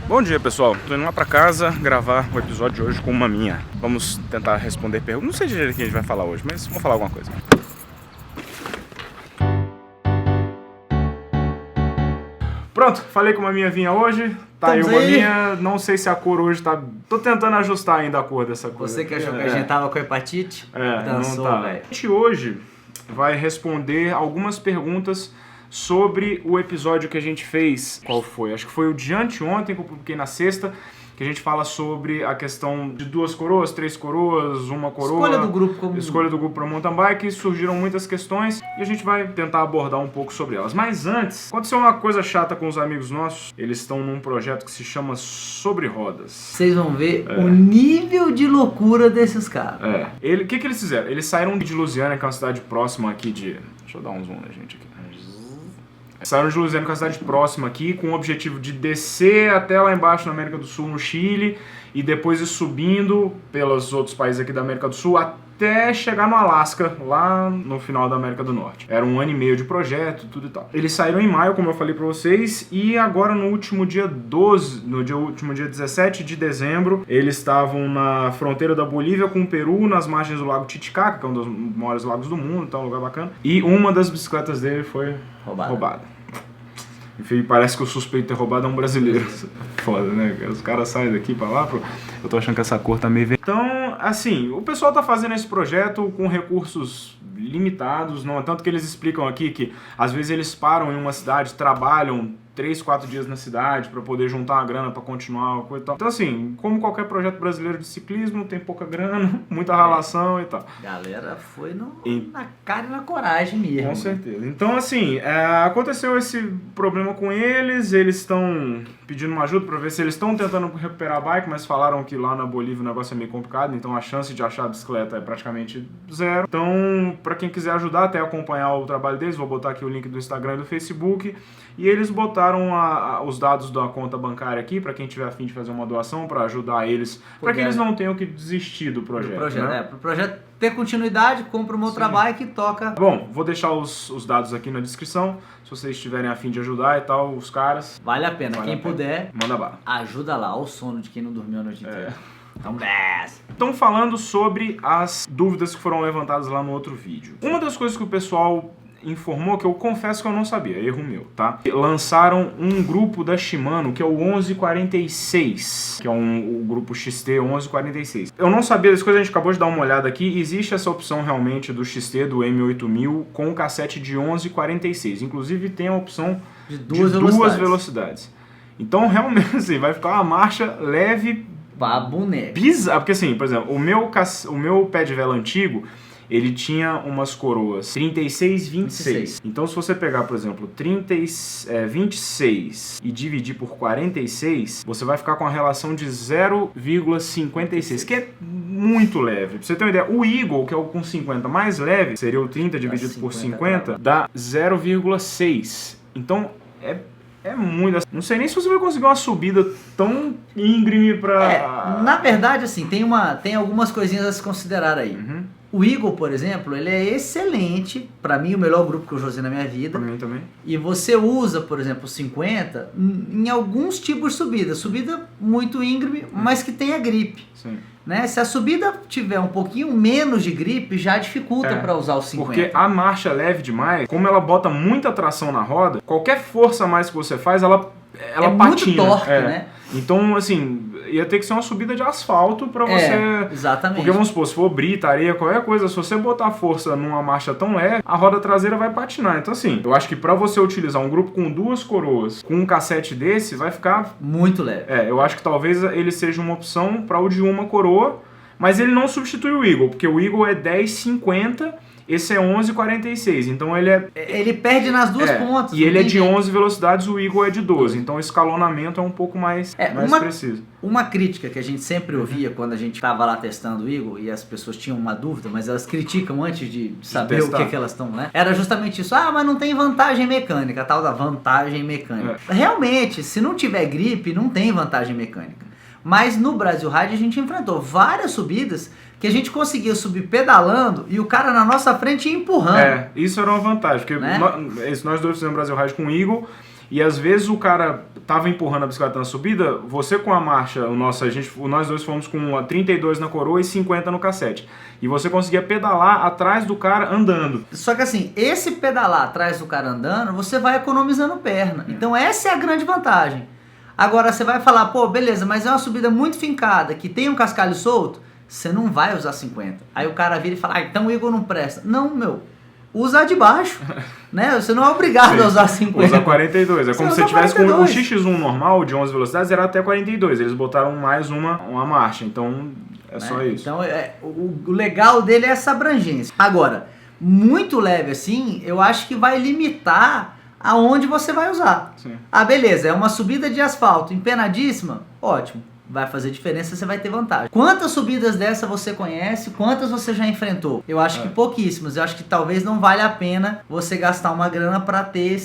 Bom dia, pessoal. Tô indo lá pra casa gravar o episódio de hoje com uma minha. Vamos tentar responder perguntas. Não sei direito o que a gente vai falar hoje, mas vamos falar alguma coisa. Pronto, falei com uma minha vinha hoje. Tá aí uma minha. Não sei se a cor hoje tá... Tô tentando ajustar ainda a cor dessa coisa. Você que achou que a gente tava com hepatite? Dançou, não tá. Véio. A gente hoje vai responder algumas perguntas sobre o episódio que a gente fez. Qual foi? Acho que foi o de anteontem, que eu publiquei na sexta, que a gente fala sobre a questão de 2 coroas, 3 coroas, 1 coroa. Escolha do grupo para mountain bike. Surgiram muitas questões e a gente vai tentar abordar um pouco sobre elas. Mas antes, aconteceu uma coisa chata com os amigos nossos. Eles estão num projeto que se chama Sobre Rodas. Vocês vão ver o nível de loucura desses caras. O que eles fizeram? Eles saíram de Lusiana, que é uma cidade próxima aqui de... Deixa eu dar um zoom na gente aqui. Saíram de Lusiana, que é uma cidade próxima aqui, com o objetivo de descer até lá embaixo na América do Sul, no Chile, e depois ir subindo pelos outros países aqui da América do Sul até chegar no Alasca, lá no final da América do Norte. Era 1 ano e meio de projeto, tudo e tal. Eles saíram em maio, como eu falei pra vocês, e agora no último dia 17 de dezembro, eles estavam na fronteira da Bolívia com o Peru, nas margens do Lago Titicaca, que é um dos maiores lagos do mundo, então é um lugar bacana. E uma das bicicletas dele foi roubada. Enfim, parece que o suspeito de ter roubado é um brasileiro. Foda, né? Os caras saem daqui pra lá, eu tô achando que essa cor tá meio... Então, assim, o pessoal tá fazendo esse projeto com recursos limitados, não é tanto que eles explicam aqui que às vezes eles param em uma cidade, trabalham 3, 4 dias na cidade para poder juntar uma grana para continuar, coisa e tal. Então assim, como qualquer projeto brasileiro de ciclismo, tem pouca grana, muita ralação e tal. Galera foi na cara e na coragem mesmo. Com certeza. Então assim, aconteceu esse problema com eles, eles estão pedindo uma ajuda para ver se eles estão tentando recuperar a bike, mas falaram que lá na Bolívia o negócio é meio complicado, então a chance de achar a bicicleta é praticamente zero. Então, para quem quiser ajudar, até acompanhar o trabalho deles, vou botar aqui o link do Instagram e do Facebook, e eles botaram os dados da conta bancária aqui, para quem tiver a fim de fazer uma doação, para ajudar eles, para que eles não tenham que desistir do projeto. Para o projeto ter continuidade, compra uma outra bike e toca. Bom, vou deixar os dados aqui na descrição, se vocês tiverem a fim de ajudar e tal, os caras. Vale a pena, quem puder, manda bala. Ajuda lá, o sono de quem não dormiu a noite inteira. Então desce. Estão falando sobre as dúvidas que foram levantadas lá no outro vídeo. Uma das coisas que o pessoal informou, que eu confesso que eu não sabia, erro meu, tá? Lançaram um grupo da Shimano, que é o 1146, que é o grupo XT 1146. Eu não sabia das coisas, a gente acabou de dar uma olhada aqui, existe essa opção realmente do XT, do M8000, com cassete de 1146. Inclusive tem a opção de duas velocidades. Então realmente assim, vai ficar uma marcha leve, bizarra, porque assim, por exemplo, o meu pé de vela antigo, ele tinha umas coroas 36, 26. Então se você pegar, por exemplo, 26 e dividir por 46, você vai ficar com a relação de 0,56, que é muito leve. Pra você ter uma ideia, o Eagle, que é o com 50 mais leve, seria o 30 dividido por 50, dá 0,6. Então é muito... Não sei nem se você vai conseguir uma subida tão íngreme pra... na verdade, assim, tem algumas coisinhas a se considerar aí. O Eagle, por exemplo, ele é excelente, pra mim o melhor grupo que eu já usei na minha vida. Pra mim também. E você usa, por exemplo, o 50 em alguns tipos de subida muito íngreme, mas que tenha gripe. Sim. Né? Se a subida tiver um pouquinho menos de gripe, já dificulta para usar o 50. Porque a marcha leve demais, como ela bota muita tração na roda, qualquer força a mais que você faz, ela patina. Muito torque, né? Então, assim, ia ter que ser uma subida de asfalto pra você... Exatamente. Porque, vamos supor, se for brita, areia, qualquer coisa, se você botar força numa marcha tão leve, a roda traseira vai patinar. Então, assim, eu acho que pra você utilizar um grupo com 2 coroas, com um cassete desse, vai ficar... muito leve. Eu acho que talvez ele seja uma opção pra o de 1 coroa, mas ele não substitui o Eagle, porque o Eagle é 10,50... Esse é 11,46, então ele perde nas duas pontas. E ele é de 11 velocidades, o Eagle é de 12, então o escalonamento é um pouco mais preciso. Uma crítica que a gente sempre ouvia quando a gente estava lá testando o Eagle, e as pessoas tinham uma dúvida, mas elas criticam antes de saber o que elas estão, né? Era justamente isso, mas não tem vantagem mecânica, a tal da vantagem mecânica. Realmente, se não tiver gripe, não tem vantagem mecânica. Mas no Brasil Ride a gente enfrentou várias subidas que a gente conseguia subir pedalando e o cara na nossa frente ia empurrando. Isso era uma vantagem, porque nós dois fizemos Brasil Ride com o Eagle e às vezes o cara tava empurrando a bicicleta na subida, você com a marcha, nós dois fomos com 32 na coroa e 50 no cassete. E você conseguia pedalar atrás do cara andando. Só que assim, esse pedalar atrás do cara andando, você vai economizando perna. Então essa é a grande vantagem. Agora você vai falar, pô, beleza, mas é uma subida muito fincada, que tem um cascalho solto, você não vai usar 50. Aí o cara vira e fala, então o Igor não presta. Não, meu, usa a de baixo, né? Você não é obrigado a usar 50. Usa 42. É como se você tivesse com o X1 normal de 11 velocidades, era até 42. Eles botaram mais uma marcha, então é só isso. Então o legal dele é essa abrangência. Agora, muito leve assim, eu acho que vai limitar aonde você vai usar. Sim. Ah, beleza, é uma subida de asfalto empenadíssima, ótimo. Vai fazer diferença, você vai ter vantagem. Quantas subidas dessa você conhece? Quantas você já enfrentou? Eu acho que pouquíssimas. Eu acho que talvez não vale a pena você gastar uma grana para ter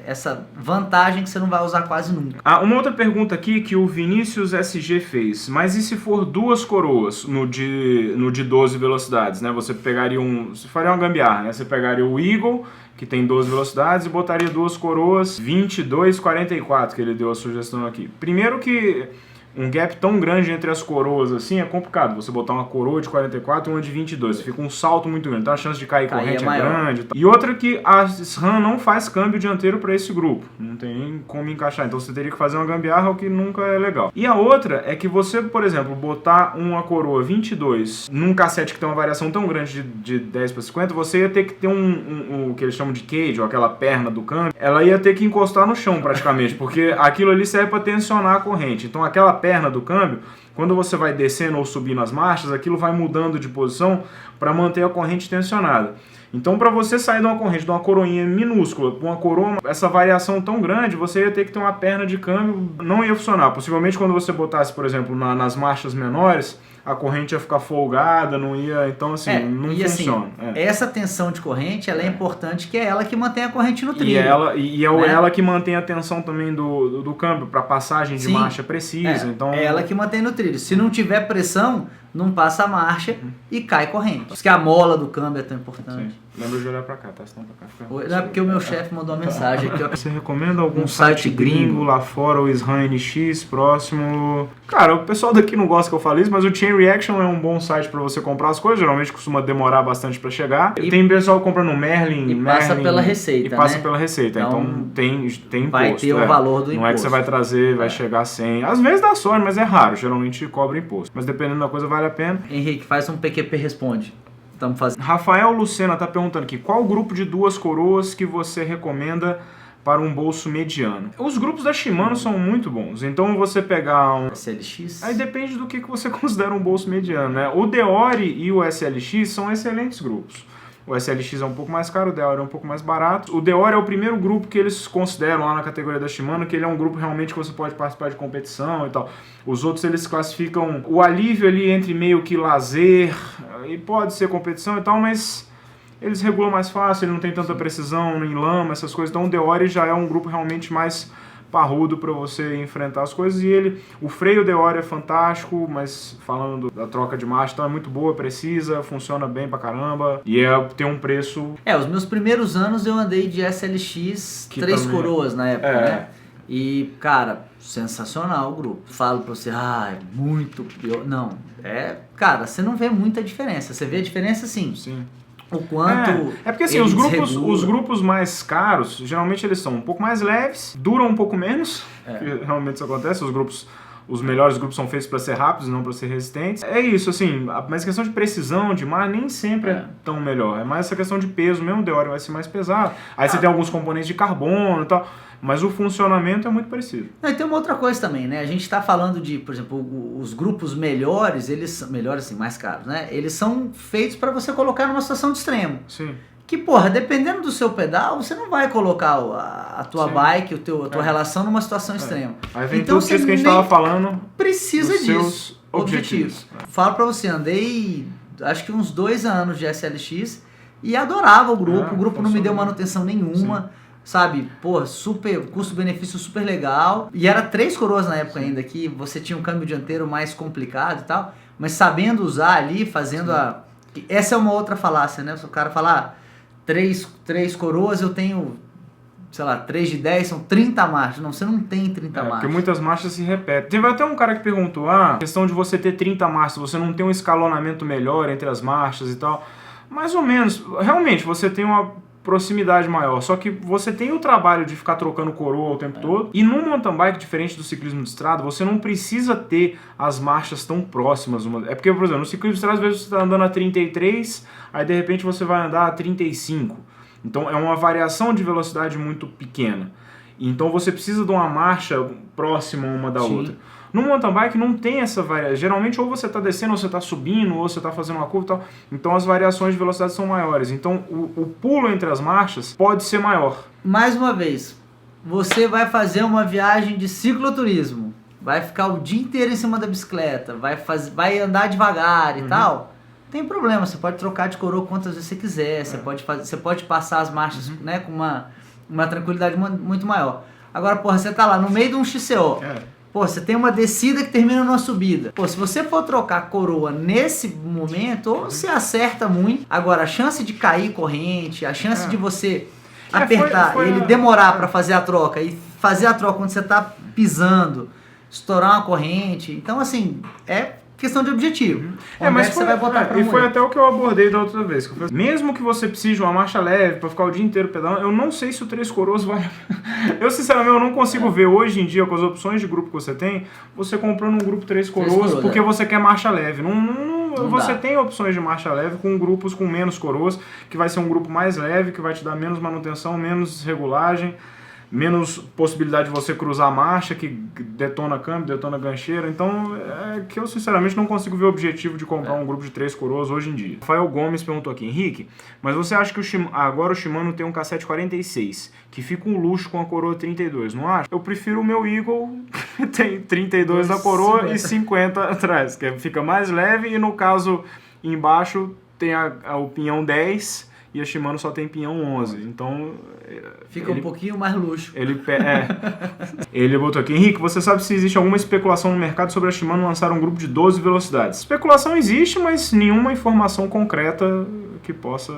essa vantagem que você não vai usar quase nunca. Uma outra pergunta aqui que o Vinícius SG fez. Mas e se for duas coroas no de 12 velocidades, né? Você pegaria você faria uma gambiarra, né? Você pegaria o Eagle, que tem 12 velocidades, e botaria duas coroas 22, 44, que ele deu a sugestão aqui. Primeiro que um gap tão grande entre as coroas assim é complicado. Você botar uma coroa de 44 e uma de 22, você fica um salto muito grande, então a chance de cair corrente é grande. E outra que a SRAM não faz câmbio dianteiro para esse grupo, não tem nem como encaixar, então você teria que fazer uma gambiarra, o que nunca é legal. E a outra é que você, por exemplo, botar uma coroa 22 num cassete que tem uma variação tão grande de 10 para 50, você ia ter que ter o que eles chamam de cage, ou aquela perna do câmbio, ela ia ter que encostar no chão praticamente, porque aquilo ali serve para tensionar a corrente. Então aquela perna do câmbio, quando você vai descendo ou subindo as marchas, aquilo vai mudando de posição para manter a corrente tensionada. Então, para você sair de uma corrente, de uma coroinha minúscula para uma coroa, essa variação tão grande, você ia ter que ter uma perna de câmbio, não ia funcionar. Possivelmente, quando você botasse, por exemplo, nas marchas menores, a corrente ia ficar folgada, não ia... Então, assim, não funciona. Assim, essa tensão de corrente, ela é importante, que é ela que mantém a corrente no trilho. E é ela que mantém a tensão também do câmbio, para passagem de marcha precisa. Então... É ela que mantém no trilho. Se não tiver pressão, não passa a marcha e cai corrente. Por isso que a mola do câmbio é tão importante. Sim. Lembra de olhar pra cá, tá? Senão pra cá. Não é porque o meu chefe mandou uma mensagem aqui. Ó. Você recomenda algum site gringo lá fora, o SRAM NX próximo? Cara, o pessoal daqui não gosta que eu fale isso, mas o Chain Reaction é um bom site pra você comprar as coisas. Geralmente costuma demorar bastante pra chegar. Tem pessoal que compra no Merlin. E passa pela receita, E passa pela receita. Então tem imposto. Vai ter o valor do imposto. Não é que você vai trazer, vai chegar sem. Às vezes dá sorte, mas é raro. Geralmente cobra imposto. Mas dependendo da coisa, vale a pena. Henrique, faz um PQP Responde. Rafael Lucena está perguntando aqui, qual grupo de duas coroas que você recomenda para um bolso mediano? Os grupos da Shimano são muito bons, então você pegar um... SLX? Aí depende do que você considera um bolso mediano, né? O Deore e o SLX são excelentes grupos. O SLX é um pouco mais caro, o Deore é um pouco mais barato. O Deore é o primeiro grupo que eles consideram lá na categoria da Shimano, que ele é um grupo realmente que você pode participar de competição e tal. Os outros eles classificam o alívio ali entre meio que lazer, e pode ser competição e tal, mas eles regulam mais fácil, ele não tem tanta precisão em lama, essas coisas. Então o Deore já é um grupo realmente mais parrudo para você enfrentar as coisas, e o freio Deore é fantástico, mas falando da troca de marcha, então é muito boa, precisa, funciona bem pra caramba, e tem um preço... Os meus primeiros anos eu andei de SLX, que 3 coroas na época, né? E, cara, sensacional o grupo. Falo pra você, é muito pior. Não, cara, você não vê muita diferença, você vê a diferença sim. O quanto porque assim, os grupos mais caros, geralmente eles são um pouco mais leves, duram um pouco menos, realmente isso acontece, os melhores grupos são feitos para ser rápidos, não para ser resistentes. É isso, assim, mas a questão de precisão de mar nem sempre é tão melhor, é mais essa questão de peso mesmo, o Deore vai ser mais pesado, aí você tem alguns componentes de carbono e tal, mas o funcionamento é muito parecido. E tem uma outra coisa também, né? A gente está falando de, por exemplo, os grupos melhores, melhores assim, mais caros, né? Eles são feitos para você colocar numa situação de extremo. Sim. Que, dependendo do seu pedal, você não vai colocar a tua bike, a tua relação numa situação extrema. Aí vem tudo isso que a gente estava falando. Precisa disso. Seus objetivos. Falo para você, andei acho que uns 2 anos de SLX e adorava o grupo não me deu manutenção nenhuma. Sim. Sabe, super custo-benefício super legal. E era 3 coroas na época ainda, que você tinha um câmbio dianteiro mais complicado e tal, mas sabendo usar ali, fazendo Essa é uma outra falácia, né? Se o cara falar 3 coroas, eu tenho sei lá, 3 de 10 são 30 marchas. Não, você não tem 30 marchas. Porque muitas marchas se repetem. Teve até um cara que perguntou, questão de você ter 30 marchas, você não tem um escalonamento melhor entre as marchas e tal. Mais ou menos. Realmente, você tem uma proximidade maior, só que você tem o trabalho de ficar trocando coroa o tempo todo, e no mountain bike, diferente do ciclismo de estrada, você não precisa ter as marchas tão próximas. É porque, por exemplo, no ciclismo de estrada, às vezes você está andando a 33, aí de repente você vai andar a 35, então é uma variação de velocidade muito pequena, então você precisa de uma marcha próxima uma da outra. No mountain bike não tem essa variação. Geralmente ou você está descendo, ou você está subindo, ou você está fazendo uma curva e tal. Então as variações de velocidade são maiores. Então o pulo entre as marchas pode ser maior. Mais uma vez, você vai fazer uma viagem de cicloturismo, vai ficar o dia inteiro em cima da bicicleta, vai andar devagar e tal. Tem problema, você pode trocar de coroa quantas vezes você quiser, você pode passar as marchas, né, com uma tranquilidade muito maior. Agora, porra, você tá lá no meio de um XCO. Pô, você tem uma descida que termina numa subida. Pô, se você for trocar coroa nesse momento, ou você acerta muito. Agora, a chance de cair corrente, a chance de você apertar, ele demorar para fazer a troca e fazer a troca quando você tá pisando, estourar uma corrente. Então, assim, é questão de objetivo. Mas você vai botar pra foi até o que eu abordei da outra vez. Que eu falei, mesmo que você precise de uma marcha leve para ficar o dia inteiro pedalando, eu não sei se o 3 coroas vai... Eu, sinceramente, eu não consigo ver hoje em dia, com as opções de grupo que você tem, você comprando um grupo 3 coroas porque você quer marcha leve. Não você tem opções de marcha leve com grupos com menos coroas, que vai ser um grupo mais leve, que vai te dar menos manutenção, menos regulagem, menos possibilidade de você cruzar a marcha, que detona câmbio, detona gancheira. Então, é que eu sinceramente não consigo ver o objetivo de comprar um grupo de 3 coroas hoje em dia. Rafael Gomes perguntou aqui, Henrique, mas você acha que agora o Shimano tem um cassete 46, que fica um luxo com a coroa 32, não acha? Eu prefiro o meu Eagle, que tem 32 na coroa e 50 atrás, que fica mais leve, e no caso, embaixo tem o pinhão 10, e a Shimano só tem pinhão 11, então... Fica um pouquinho mais luxo. Ele botou aqui, Henrique, você sabe se existe alguma especulação no mercado sobre a Shimano lançar um grupo de 12 velocidades? Especulação existe, mas nenhuma informação concreta que possa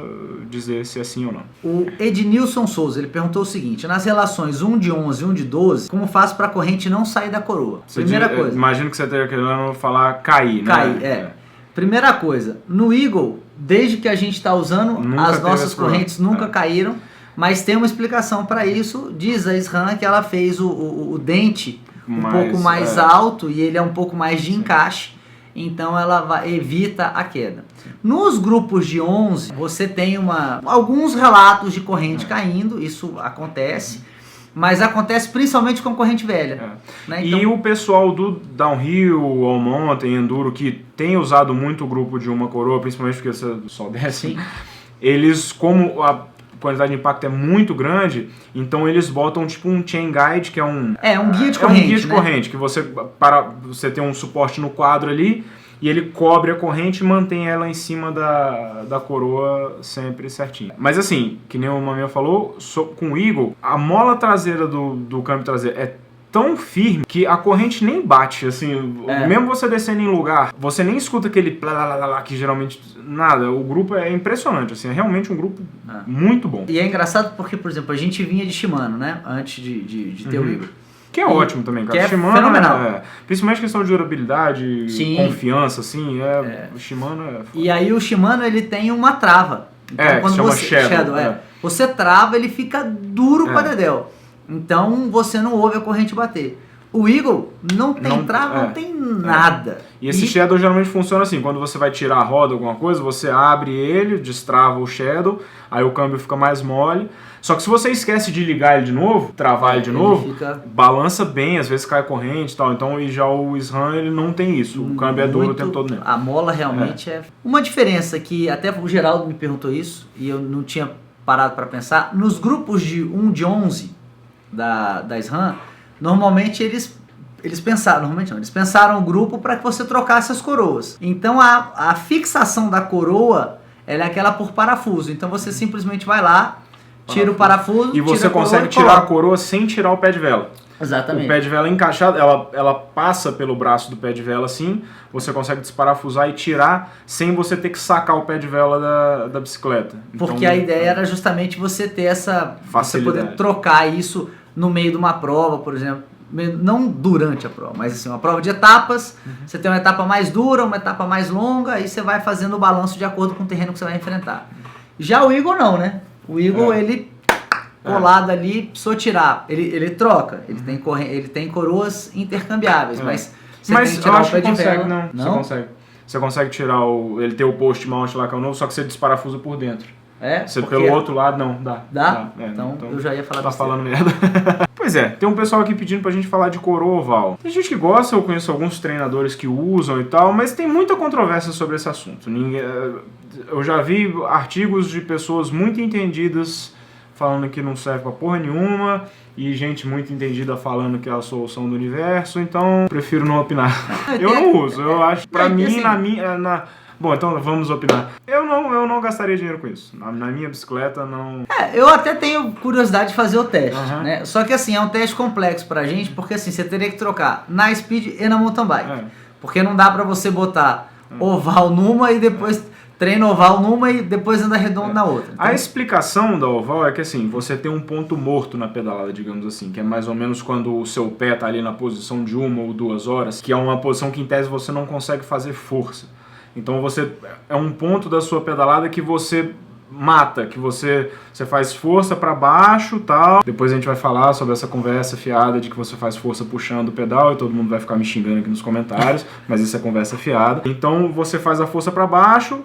dizer se é sim ou não. O Ednilson Souza, ele perguntou o seguinte, nas relações 1 de 11 e 1 de 12, como faz para a corrente não sair da coroa? Primeira coisa. Imagino que você esteja querendo falar cair, né? Cair, Primeira coisa, no Eagle, desde que a gente está usando, as nossas correntes nunca caíram, mas tem uma explicação para isso. Diz a SRAM que ela fez o dente um pouco mais alto e ele é um pouco mais de encaixe, então ela evita a queda. Nos grupos de 11, você tem alguns relatos de corrente caindo, isso acontece. Mas acontece principalmente com corrente velha. Né? Então, e o pessoal do downhill, ou mountain, enduro, que tem usado muito o grupo de uma coroa, principalmente porque você só desce, eles, como a quantidade de impacto é muito grande, então eles botam tipo um chain guide, que é um guia de corrente. Um guia de corrente, que você tem um suporte no quadro ali, e ele cobre a corrente e mantém ela em cima da coroa sempre certinho. Mas assim, que nem o Mamia falou, com o Eagle, a mola traseira do câmbio traseiro é tão firme que a corrente nem bate, assim, mesmo você descendo em lugar, você nem escuta aquele plá, que geralmente nada, o grupo é impressionante, assim, é realmente um grupo muito bom. E é engraçado porque, por exemplo, a gente vinha de Shimano, né, antes de ter o Eagle. Que é ótimo também, cara. Que é Shimano fenomenal. Principalmente questão de durabilidade, confiança, assim, o Shimano E aí o Shimano, ele tem uma trava. Então, quando chama você Shadow, você trava, ele fica duro pra dedéu. Então você não ouve a corrente bater. O Eagle não tem trava, não tem nada. E esse Shadow geralmente funciona assim, quando você vai tirar a roda, alguma coisa, você abre ele, destrava o Shadow, aí o câmbio fica mais mole. Só que se você esquece de ligar ele de novo, travar ele de novo, balança bem, às vezes cai corrente e tal. Então, e já o SRAM, ele não tem isso. O câmbio é duro o tempo todo mesmo. A mola realmente é... Uma diferença que até o Geraldo me perguntou isso, e eu não tinha parado para pensar, nos grupos de 1 de 11 da SRAM, normalmente eles pensaram o grupo para que você trocasse as coroas. Então, a fixação da coroa, ela é aquela por parafuso. Então, você simplesmente vai lá, tira o parafuso, e você consegue tirar a coroa sem tirar o pé de vela. Exatamente. O pé de vela encaixado, ela passa pelo braço do pé de vela assim, você consegue desparafusar e tirar sem você ter que sacar o pé de vela da bicicleta. Porque a ideia era justamente você ter essa facilidade. Você poder trocar isso no meio de uma prova, por exemplo. Não durante a prova, mas assim, uma prova de etapas, você tem uma etapa mais dura, uma etapa mais longa, aí você vai fazendo o balanço de acordo com o terreno que você vai enfrentar. Já o Eagle não, né? O Eagle, ele colado ali, precisou tirar. Ele troca, ele tem coroas intercambiáveis, mas você tem que tirar eu acho o pé que de consegue, vela. não? Você consegue. Você consegue tirar ele tem o post mount lá que é o novo, só que você desparafusa por dentro. Você pelo outro lado, não, dá. Dá? Então eu já ia falar tá falando merda. Pois é, tem um pessoal aqui pedindo pra gente falar de coroa oval. Tem gente que gosta, eu conheço alguns treinadores que usam e tal, mas tem muita controvérsia sobre esse assunto. Eu já vi artigos de pessoas muito entendidas falando que não serve pra porra nenhuma, e gente muito entendida falando que é a solução do universo, então prefiro não opinar. Eu não uso, eu acho, pra mim, assim, Bom, então vamos opinar. Eu não gastaria dinheiro com isso. Na minha bicicleta, não... Eu até tenho curiosidade de fazer o teste, né? Só que assim, é um teste complexo pra gente, porque assim, você teria que trocar na Speed e na mountain bike. Porque não dá pra você botar oval numa e depois treina oval numa e depois anda redondo na outra. Então, a explicação da oval é que assim, você tem um ponto morto na pedalada, digamos assim, que é mais ou menos quando o seu pé tá ali na posição de 1 ou 2 horas, que é uma posição que em tese você não consegue fazer força. Então é um ponto da sua pedalada que você mata, que você faz força para baixo, tal. Depois a gente vai falar sobre essa conversa fiada de que você faz força puxando o pedal e todo mundo vai ficar me xingando aqui nos comentários, mas isso é conversa fiada. Então você faz a força para baixo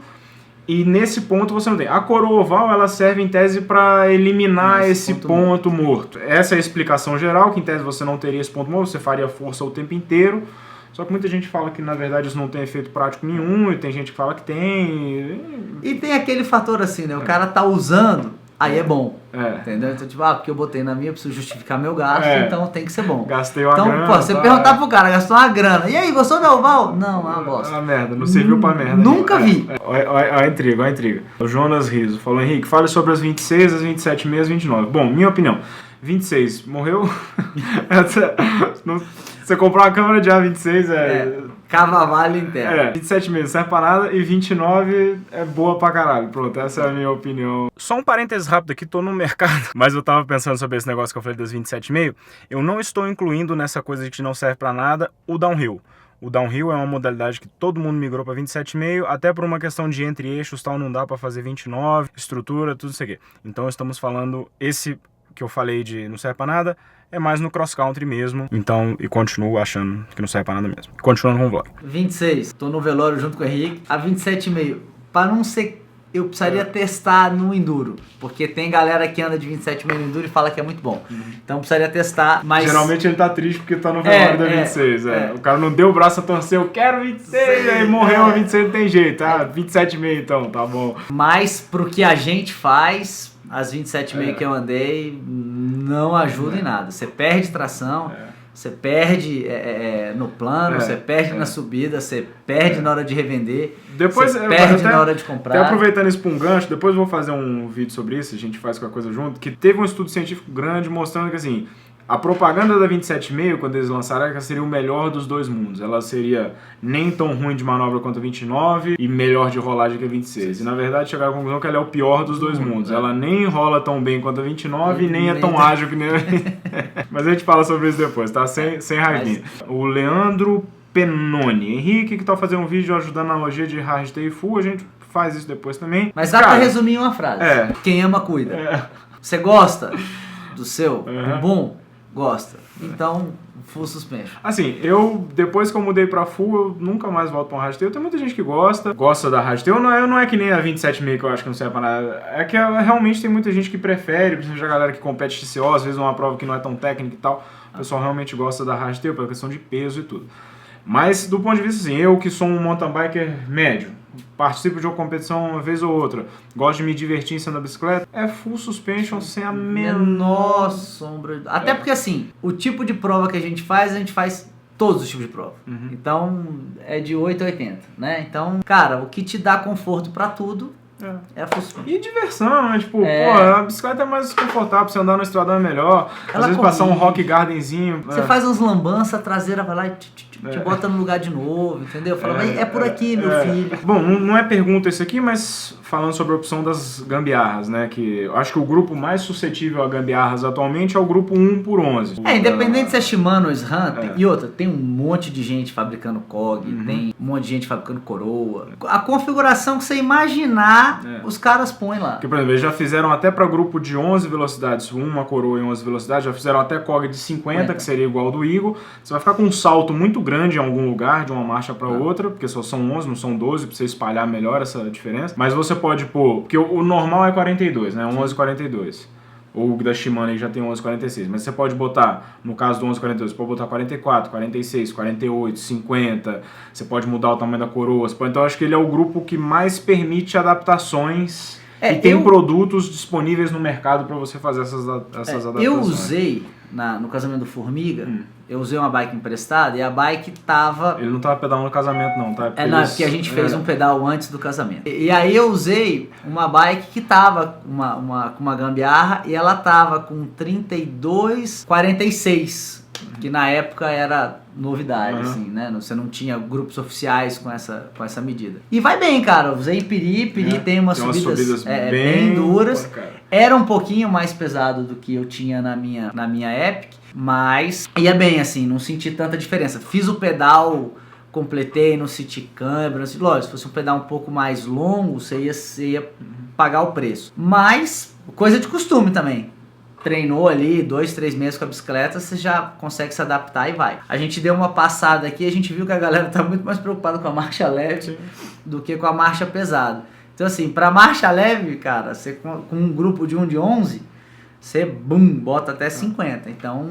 e nesse ponto você não tem. A coroa oval, ela serve em tese para eliminar esse ponto morto. Essa é a explicação geral, que em tese você não teria esse ponto morto, você faria força o tempo inteiro. Só que muita gente fala que na verdade isso não tem efeito prático nenhum, e tem gente que fala que tem. E tem aquele fator assim, né? O cara tá usando, aí é bom. Entendeu? Então, tipo, porque eu botei na minha, eu preciso justificar meu gasto, então tem que ser bom. Gastei uma grana. Então, você perguntar pro cara, gastou uma grana. E aí, gostou da oval? Não, é uma bosta. Ah, merda, não serviu pra merda. Nunca vi. Olha a intriga, olha a intriga. O Jonas Riso falou: Henrique, fale sobre as 26, as 27,6, as 29. Bom, minha opinião. 26, morreu? Você comprou uma câmera de A26, Cavavalho inteiro. 27 meses, serve pra nada, e 29 é boa pra caralho. Pronto, essa é a minha opinião. Só um parênteses rápido aqui, tô no mercado, mas eu tava pensando sobre esse negócio que eu falei das 27,5. Eu não estou incluindo nessa coisa de que não serve pra nada o downhill. O downhill é uma modalidade que todo mundo migrou para 27,5, até por uma questão de entre eixos, tal, não dá para fazer 29, estrutura, tudo isso aqui. Então estamos falando, esse que eu falei de não serve para nada, é mais no cross country mesmo. Então, e continuo achando que não serve para nada mesmo. Continuando com o vlog. 26, tô no velório junto com o Henrique. A 27,5, para não ser... Eu precisaria testar no Enduro, porque tem galera que anda de 27,5 no Enduro e fala que é muito bom. Então precisaria testar, mas... Geralmente ele tá triste porque tá no velório da 26. O cara não deu o braço a torcer, eu quero 26, aí morreu a 26, não tem jeito. 27,5 então, tá bom. Mas pro que a gente faz, as 27,5 que eu andei não ajuda em nada. Você perde tração... Você perde no plano, você perde na subida, você perde na hora de revender, depois, você perde na hora de comprar. Até aproveitando isso para um gancho, depois eu vou fazer um vídeo sobre isso, a gente faz qualquer coisa junto, que teve um estudo científico grande mostrando que assim, a propaganda da 27,5, quando eles lançaram, ela seria o melhor dos dois mundos. Ela seria nem tão ruim de manobra quanto a 29 e melhor de rolagem que a 26. E na verdade chegaram à conclusão que ela é o pior dos dois mundos. Ela nem rola tão bem quanto a 29 e nem é tão ágil que nem a 20. Mas a gente fala sobre isso depois, tá? Sem raivinha. O Leandro Penoni. Henrique, que tal fazer um vídeo ajudando a analogia de hardtail e full, a gente faz isso depois também. Mas dá pra resumir em uma frase. Quem ama, cuida. Você gosta do seu bumbum? Gosta. Então, full suspension. Assim, depois que eu mudei pra full, eu nunca mais volto pra um hardtail. Tem muita gente que gosta da hardtail. Não é que nem a 27,5 que eu acho que não serve pra nada. É que realmente tem muita gente que prefere, principalmente a galera que compete TCO, às vezes uma prova que não é tão técnica e tal. O pessoal realmente gosta da hardtail pela questão de peso e tudo. Mas, do ponto de vista assim, eu que sou um mountain biker médio, participo de uma competição uma vez ou outra, gosto de me divertir em cima da bicicleta, é full suspension sem a menor sombra. Até porque assim, o tipo de prova que a gente faz todos os tipos de prova. Então, é de 8 a 80, né? Então, cara, o que te dá conforto pra tudo É a Full E diversão, né? Tipo, pô, a bicicleta é mais confortável, você andar no estradão é melhor. Às vezes passar um rock gardenzinho. Você faz uns lambança, a traseira vai lá e te bota no lugar de novo, entendeu? Fala, é por aqui, meu filho. Bom, não é pergunta isso aqui, mas falando sobre a opção das gambiarras, né? Que eu acho que o grupo mais suscetível a gambiarras atualmente é o grupo 1x11. Independente se é Shimano ou SRAM, e outra, tem um monte de gente fabricando COG, tem um monte de gente fabricando coroa. A configuração que você imaginar, os caras põem lá. Porque, por exemplo, eles já fizeram até para grupo de 11 velocidades, uma coroa em 11 velocidades, já fizeram até COG de 50, que seria igual ao do Eagle. Você vai ficar com um salto muito grande em algum lugar, de uma marcha para outra, porque só são 11, não são 12, para você espalhar melhor essa diferença. Mas você pode pôr, porque o normal é 42, né? 11,42. Ou o da Shimano aí já tem 11,46. Mas você pode botar, no caso do 11,42, você pode botar 44, 46, 48, 50. Você pode mudar o tamanho da coroa. Então eu acho que ele é o grupo que mais permite adaptações e tem produtos disponíveis no mercado para você fazer essas adaptações. Eu usei, no casamento do Formiga, eu usei uma bike emprestada e a bike tava... Ele não tava pedalando no casamento não, tá? Não, é porque a gente fez um pedal antes do casamento. E aí eu usei uma bike que tava com uma gambiarra e ela tava com 32,46, que na época era novidade, assim, né? Você não tinha grupos oficiais com essa medida. E vai bem, cara. Eu usei Piri tem umas subidas bem duras. Era um pouquinho mais pesado do que eu tinha na minha Epic, mas ia bem, assim, não senti tanta diferença. Fiz o pedal, completei no City Câmara. Lógico, se fosse um pedal um pouco mais longo, você ia pagar o preço. Mas, coisa de costume também. Treinou ali 2-3 meses com a bicicleta, você já consegue se adaptar e vai. A gente deu uma passada aqui, a gente viu que a galera tá muito mais preocupada com a marcha leve do que com a marcha pesada. Então assim, pra marcha leve, cara, você com um grupo de 1 de 11, você bota até 50, então...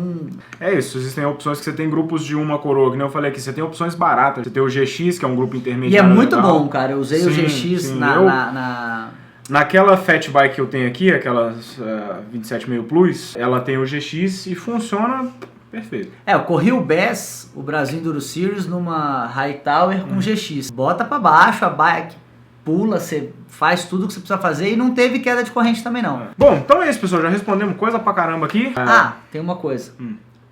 É isso, existem opções que você tem grupos de uma coroa, que nem eu falei aqui, você tem opções baratas, você tem o GX, que é um grupo intermediário. E é muito bom, cara, eu usei o GX Naquela Fat Bike que eu tenho aqui, aquela 27,5 Plus, ela tem o GX e funciona perfeito. Eu corri o BES, o Brasil Enduro Series, numa Hightower com GX. Bota pra baixo a bike, pula, você faz tudo o que você precisa fazer e não teve queda de corrente também não. Bom, então é isso, pessoal, já respondemos coisa pra caramba aqui. Tem uma coisa.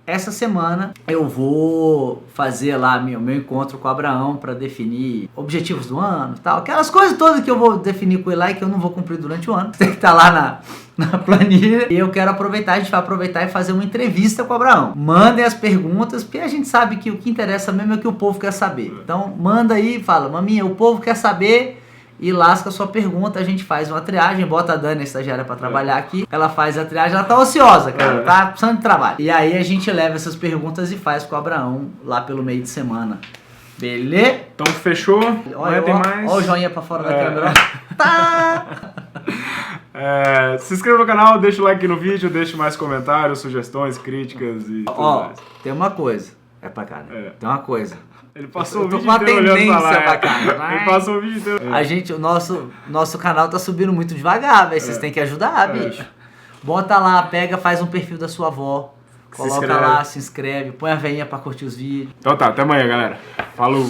Essa semana eu vou fazer lá meu encontro com o Abraão para definir objetivos do ano e tal. Aquelas coisas todas que eu vou definir com ele lá e que eu não vou cumprir durante o ano. Tem que estar lá na planilha. E eu quero aproveitar, a gente vai aproveitar e fazer uma entrevista com o Abraão. Mandem as perguntas, porque a gente sabe que o que interessa mesmo é o que o povo quer saber. Então manda aí e fala, maminha, o povo quer saber... E lasca a sua pergunta, a gente faz uma triagem, bota a Dani, a estagiária, pra trabalhar aqui. Ela faz a triagem, ela tá ociosa, cara, tá precisando de trabalho. E aí a gente leva essas perguntas e faz com o Abraão lá pelo meio de semana. Beleza? Então fechou, olha, tem mais. Olha o joinha pra fora da câmera. Tá! Se inscreva no canal, deixa o like no vídeo, deixe mais comentários, sugestões, críticas e tudo mais. Tem uma coisa. É pra cá, né? Tem uma coisa. Ele passou o vídeo inteiro olhando pra lá. Ele passou o vídeo inteiro. O nosso canal tá subindo muito devagar, velho. Vocês têm que ajudar, bicho. Bota lá, pega, faz um perfil da sua avó. Coloca lá, se inscreve, põe a veinha pra curtir os vídeos. Então tá, até amanhã, galera. Falou!